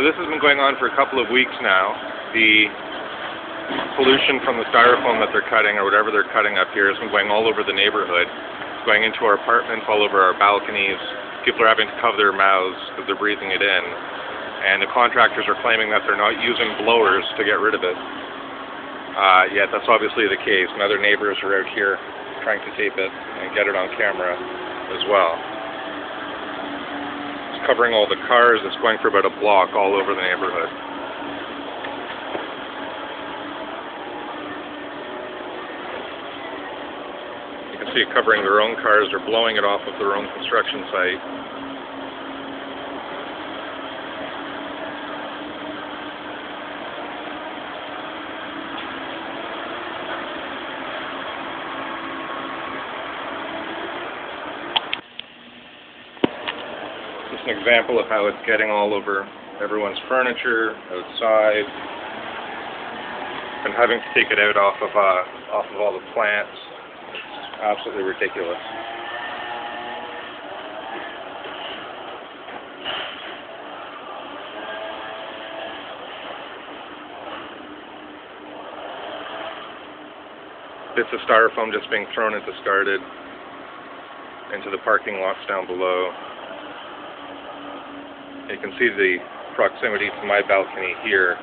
So this has been going on for a couple of weeks now. The pollution from the styrofoam that they're cutting, or whatever they're cutting up here, has been going all over the neighborhood. It's going into our apartments, all over our balconies. People are having to cover their mouths because they're breathing it in. And the contractors are claiming that they're not using blowers to get rid of it. Yet that's obviously the case, and other neighbors are out here trying to tape it and get it on camera as well. It's covering all the cars. It's going for about a block all over the neighborhood. You can see it covering their own cars. They're blowing it off of their own construction site. Just an example of how it's getting all over everyone's furniture, outside, and having to take it out off of all the plants. It's absolutely ridiculous. Bits of styrofoam just being thrown and discarded into the parking lots down below. You can see the proximity to my balcony here.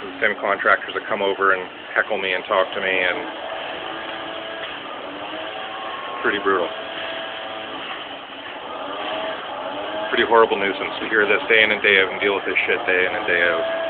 The same contractors that come over and heckle me and talk to me, and pretty brutal. Pretty horrible nuisance to hear this day in and day out and deal with this shit day in and day out.